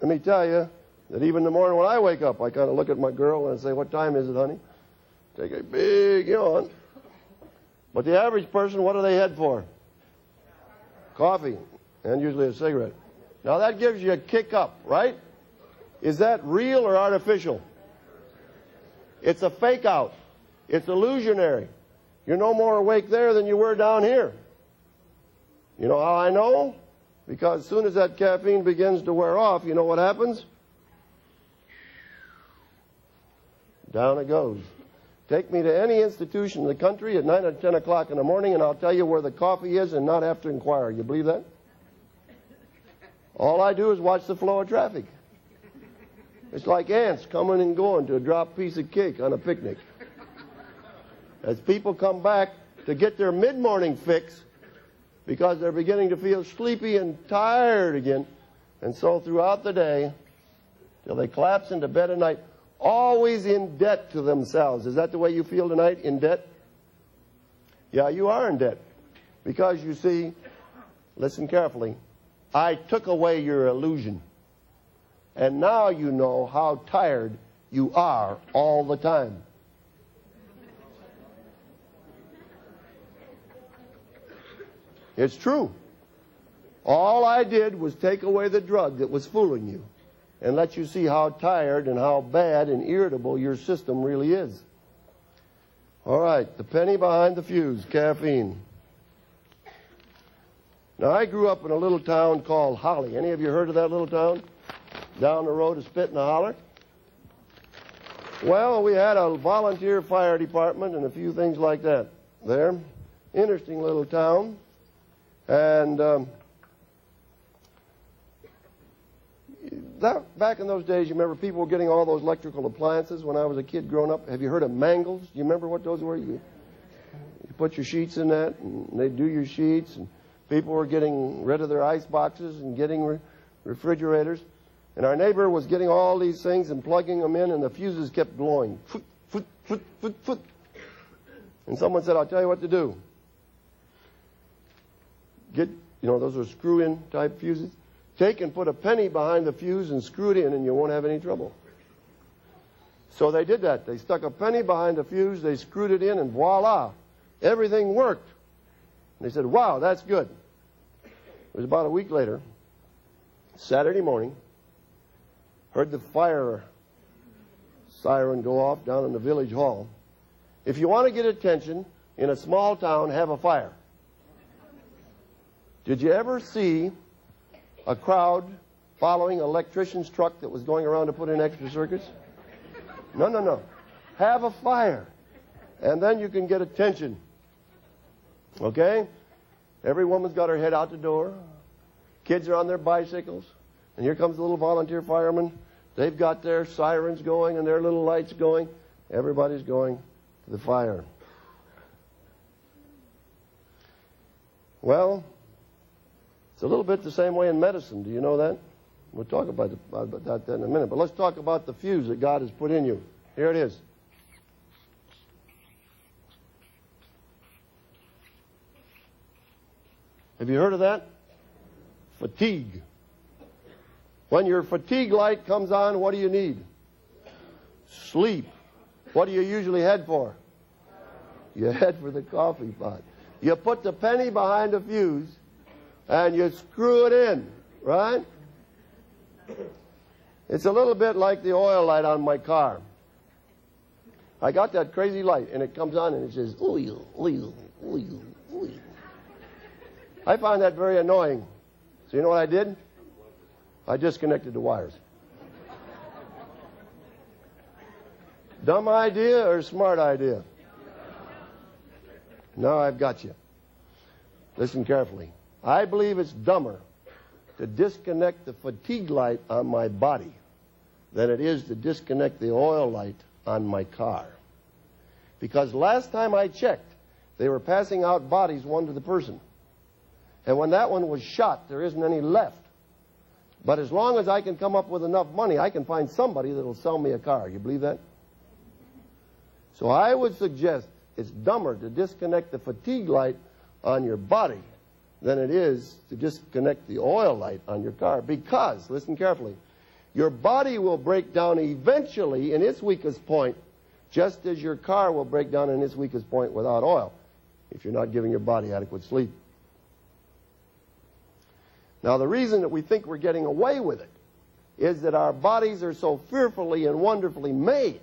[SPEAKER 1] let me tell you that even in the morning when I wake up, I kind of look at my girl and say, what time is it, honey? Take a big yawn. But the average person, what do they head for? Coffee, and usually a cigarette. Now, that gives you a kick up, right? Is that real or artificial? It's a fake out. It's illusionary. You're no more awake there than you were down here. You know how I know? Because as soon as that caffeine begins to wear off, you know what happens? Down it goes. Take me to any institution in the country at 9 or 10 o'clock in the morning, and I'll tell you where the coffee is and not have to inquire. You believe that? All I do is watch the flow of traffic. It's like ants coming and going to a drop piece of cake on a picnic. As people come back to get their mid-morning fix because they're beginning to feel sleepy and tired again, and so throughout the day, till they collapse into bed at night, always in debt to themselves. Is that the way you feel tonight, in debt? Yeah, you are in debt. Because you see, listen carefully, I took away your illusion. And now you know how tired you are all the time. It's true. All I did was take away the drug that was fooling you and let you see how tired and how bad and irritable your system really is. All right, the penny behind the fuse, caffeine. Now, I grew up in a little town called Holly. Any of you heard of that little town? Down the road of Spit and a Holler? Well, we had a volunteer fire department and a few things like that there. Interesting little town. And back in those days, you remember people were getting all those electrical appliances when I was a kid growing up. Have you heard of mangles? Do you remember what those were? You put your sheets in that, and they'd do your sheets. And people were getting rid of their ice boxes and getting refrigerators. And our neighbor was getting all these things and plugging them in, and the fuses kept glowing. Foot, foot, foot, foot, foot. And someone said, I'll tell you what to do. Get, those are screw-in type fuses. Take and put a penny behind the fuse and screw it in, and you won't have any trouble. So they did that. They stuck a penny behind the fuse, they screwed it in, and voila, everything worked. And they said, wow, that's good. It was about a week later, Saturday morning, heard the fire siren go off down in the village hall. If you want to get attention in a small town, have a fire. Did you ever see a crowd following an electrician's truck that was going around to put in extra circuits? No. Have a fire, and then you can get attention. Okay? Every woman's got her head out the door. Kids are on their bicycles. And here comes the little volunteer firemen. They've got their sirens going and their little lights going. Everybody's going to the fire. Well, it's a little bit the same way in medicine. Do you know that? We'll talk about that in a minute. But let's talk about the fuse that God has put in you. Here it is. Have you heard of that? Fatigue. When your fatigue light comes on, what do you need? Sleep. What do you usually head for? You head for the coffee pot. You put the penny behind the fuse and you screw it in, right? It's a little bit like the oil light on my car. I got that crazy light, and it comes on, and it says, oil, oil, oil, oil. I find that very annoying. So you know what I did? I disconnected the wires. Dumb idea or smart idea? Now I've got you. Listen carefully. I believe it's dumber to disconnect the fatigue light on my body than it is to disconnect the oil light on my car. Because last time I checked, they were passing out bodies one to the person. And when that one was shot, there isn't any left. But as long as I can come up with enough money, I can find somebody that will sell me a car. You believe that? So I would suggest it's dumber to disconnect the fatigue light on your body than it is to disconnect the oil light on your car. Because, listen carefully, your body will break down eventually in its weakest point, just as your car will break down in its weakest point without oil, if you're not giving your body adequate sleep. Now, the reason that we think we're getting away with it is that our bodies are so fearfully and wonderfully made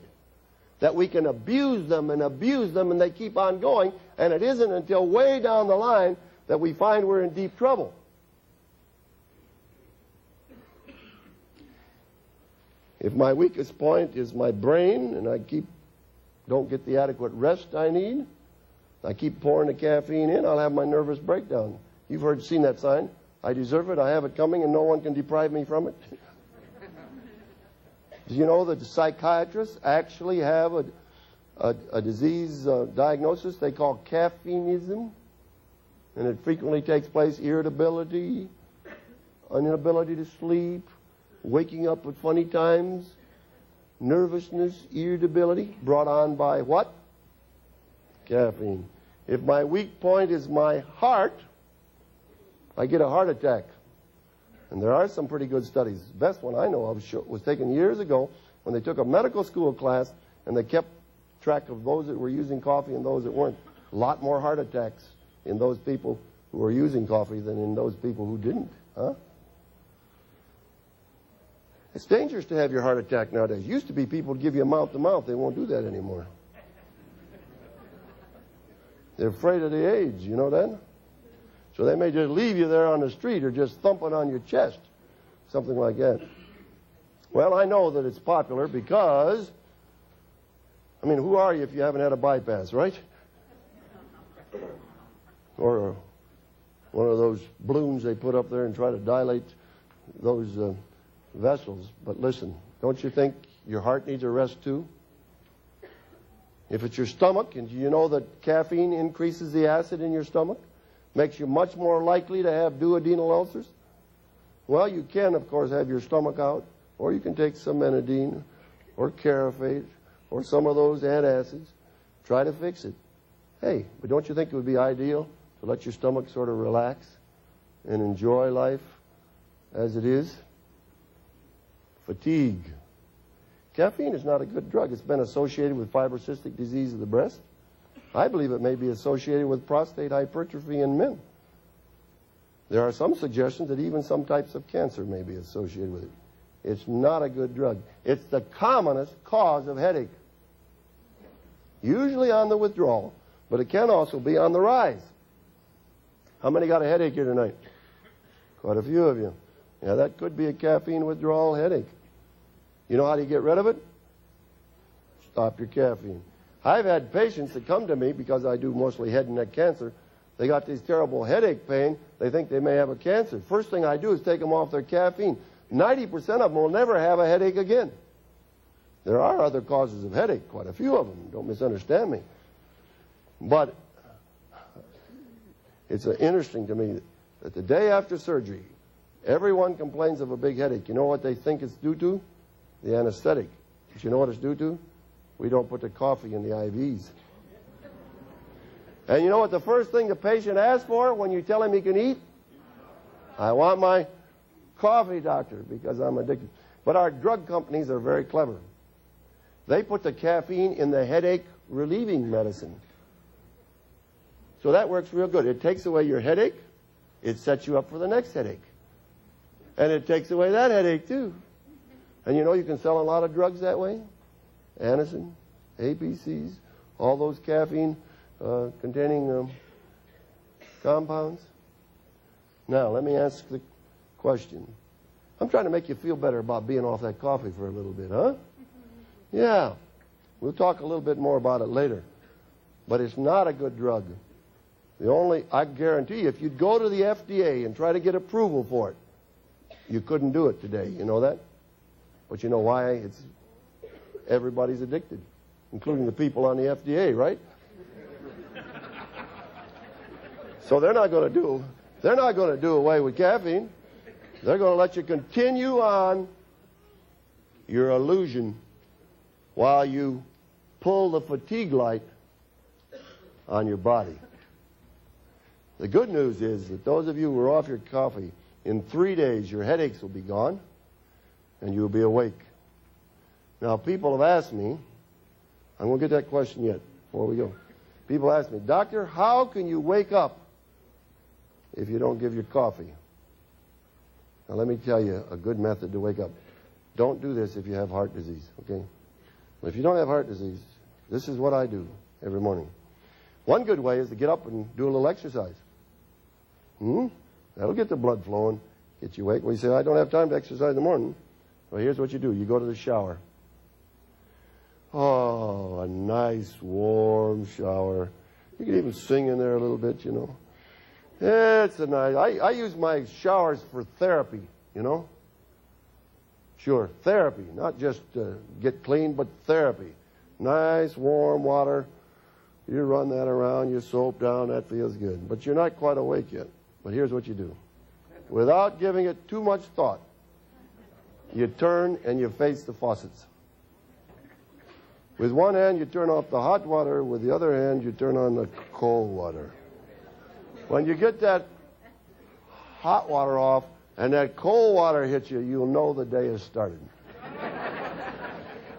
[SPEAKER 1] that we can abuse them, and they keep on going, and it isn't until way down the line that we find we're in deep trouble. If my weakest point is my brain and I don't get the adequate rest I need, I keep pouring the caffeine in, I'll have my nervous breakdown. You've seen that sign. I deserve it, I have it coming, and no one can deprive me from it. Do you know that the psychiatrists actually have a disease diagnosis they call caffeineism? And it frequently takes place: irritability, inability to sleep, waking up at funny times, nervousness, irritability, brought on by what? Caffeine. If my weak point is my heart, I get a heart attack. And there are some pretty good studies. The best one I know of was taken years ago when they took a medical school class and they kept track of those that were using coffee and those that weren't. A lot more heart attacks in those people who were using coffee than in those people who didn't. Huh? It's dangerous to have your heart attack nowadays. Used to be people would give you mouth to mouth. They won't do that anymore. They're afraid of the age, you know that? So they may just leave you there on the street or just thump it on your chest, something like that. Well, I know that it's popular because, who are you if you haven't had a bypass, right? Or one of those balloons they put up there and try to dilate those vessels. But listen, don't you think your heart needs a rest too? If it's your stomach, and you know that caffeine increases the acid in your stomach, makes you much more likely to have duodenal ulcers, well, you can, of course, have your stomach out, or you can take some Menadine, or Carafate, or some of those antacids. Try to fix it. Hey, but don't you think it would be ideal to let your stomach sort of relax and enjoy life as it is? Fatigue. Caffeine is not a good drug. It's been associated with fibrocystic disease of the breast. I believe it may be associated with prostate hypertrophy in men. There are some suggestions that even some types of cancer may be associated with it. It's not a good drug. It's the commonest cause of headache. Usually on the withdrawal, but it can also be on the rise. How many got a headache here tonight? Quite a few of you. Yeah, that could be a caffeine withdrawal headache. You know how do you get rid of it? Stop your caffeine. I've had patients that come to me because I do mostly head and neck cancer. They got this terrible headache pain. They think they may have a cancer. First thing I do is take them off their caffeine. 90% of them will never have a headache again. There are other causes of headache, quite a few of them. Don't misunderstand me. But it's interesting to me that the day after surgery, everyone complains of a big headache. You know what they think it's due to? The anesthetic. But you know what it's due to? We don't put the coffee in the IVs. And you know what the first thing the patient asks for when you tell him he can eat? I want my coffee, doctor, because I'm addicted. But our drug companies are very clever. They put the caffeine in the headache relieving medicine. So that works real good. It takes away your headache. It sets you up for the next headache. And it takes away that headache too. And you know you can sell a lot of drugs that way. Anacin, APCs, all those caffeine containing compounds. Now, let me ask the question. I'm trying to make you feel better about being off that coffee for a little bit, huh? Yeah. We'll talk a little bit more about it later. But it's not a good drug. I guarantee you, if you'd go to the FDA and try to get approval for it, you couldn't do it today. You know that? But you know why? Everybody's addicted, including the people on the FDA, right? So they're not going to do away with caffeine. They're going to let you continue on your illusion while you pull the fatigue light on your body. The good news is that those of you who are off your coffee, in 3 days your headaches will be gone and you'll be awake. Now, people have asked me, I won't get that question yet before we go. People ask me, Doctor, how can you wake up if you don't give your coffee? Now, let me tell you a good method to wake up. Don't do this if you have heart disease, okay? If you don't have heart disease, This is what I do every morning. One good way is to get up and do a little exercise. That'll get the blood flowing, get you awake. Well, you say, I don't have time to exercise in the morning. Well, here's what you do. You go to the shower. Oh, a nice, warm shower. You can even sing in there a little bit, you know. It's a nice... I use my showers for therapy, you know. Sure, therapy, not just get clean, but therapy. Nice, warm water. You run that around, you soap down, that feels good. But you're not quite awake yet. But here's what you do. Without giving it too much thought, you turn and you face the faucets. With one hand, you turn off the hot water. With the other hand, you turn on the cold water. When you get that hot water off and that cold water hits you, you'll know the day has started.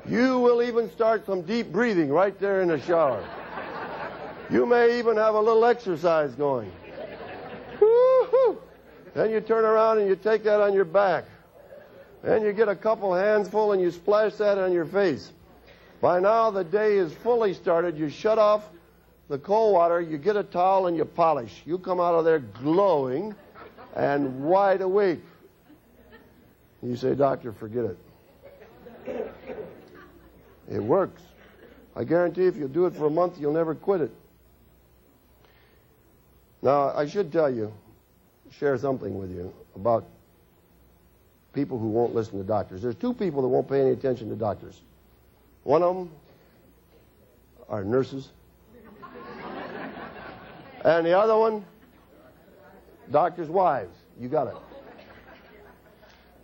[SPEAKER 1] You will even start some deep breathing right there in the shower. You may even have a little exercise going. Woo-hoo. Then you turn around and you take that on your back. Then you get a couple hands full and you splash that on your face. By now the day is fully started. You shut off the cold water, you get a towel and you polish. You come out of there glowing and wide awake. You say, doctor, forget it. It works. I guarantee if you do it for a month, you'll never quit it. Now, I should share something with you about people who won't listen to doctors. There's two people that won't pay any attention to doctors. One of them are nurses. And the other one, doctors' wives. You got it.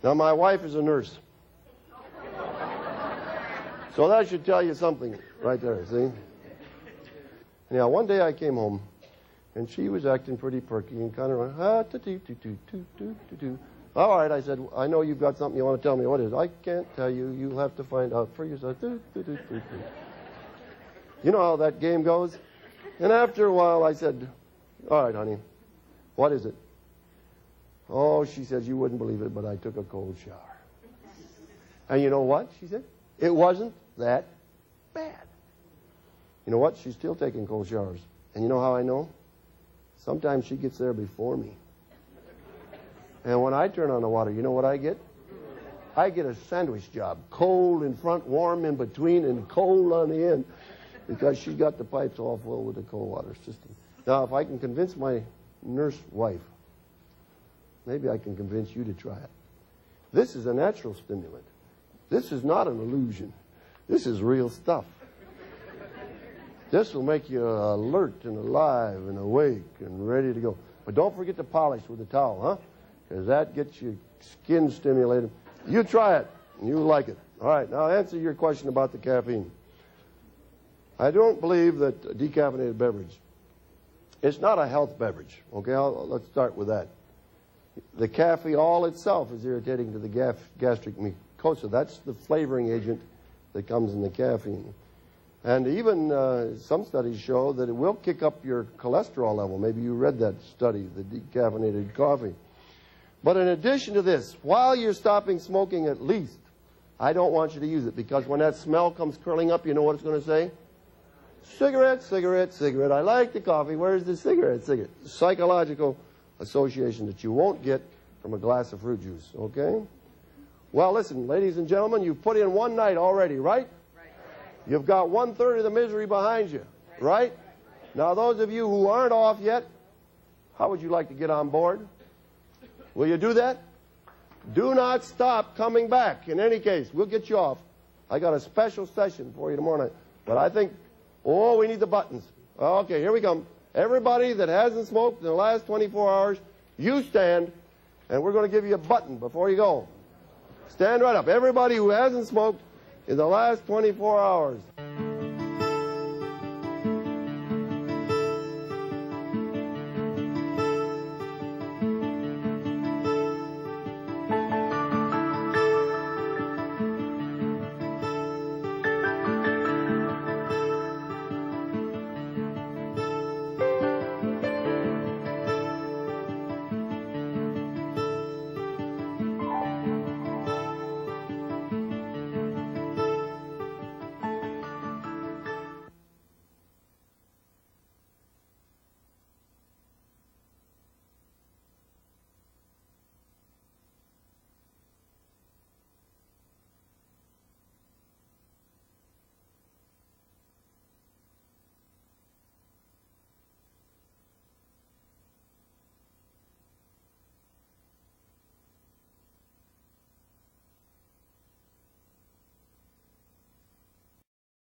[SPEAKER 1] Now, my wife is a nurse. So that should tell you something right there, see? Now, one day I came home, and she was acting pretty perky and kind of, all right, I said, I know you've got something you want to tell me. What is it? I can't tell you. You'll have to find out for yourself. You know how that game goes? And after a while, I said, all right, honey, what is it? Oh, she says, you wouldn't believe it, but I took a cold shower. And you know what? She said, it wasn't that bad. You know what? She's still taking cold showers. And you know how I know? Sometimes she gets there before me. And when I turn on the water, you know what I get? I get a sandwich job. Cold in front, warm in between, and cold on the end. Because she's got the pipes all full with the cold water system. Now, if I can convince my nurse wife, maybe I can convince you to try it. This is a natural stimulant. This is not an illusion. This is real stuff. This will make you alert and alive and awake and ready to go. But don't forget to polish with the towel, huh? Because that gets your skin stimulated. You try it, and you'll like it. All right, now answer your question about the caffeine. I don't believe that a decaffeinated beverage, it's not a health beverage, okay? Let's start with that. The caffeine itself is irritating to the gastric mucosa. That's the flavoring agent that comes in the caffeine. And even some studies show that it will kick up your cholesterol level. Maybe you read that study, the decaffeinated coffee. But in addition to this, while you're stopping smoking at least, I don't want you to use it, because when that smell comes curling up, you know what it's going to say? Cigarette, cigarette, cigarette. I like the coffee. Where's the cigarette, cigarette? Psychological association that you won't get from a glass of fruit juice, okay? Well, listen, ladies and gentlemen, you've put in one night already, right? You've got 1/3 of the misery behind you, right? Now, those of you who aren't off yet, how would you like to get on board? Will you do that? Do not stop coming back. In any case, we'll get you off. I got a special session for you tomorrow night. But I think, we need the buttons. Okay, here we come. Everybody that hasn't smoked in the last 24 hours, you stand, and we're going to give you a button before you go. Stand right up. Everybody who hasn't smoked in the last 24 hours.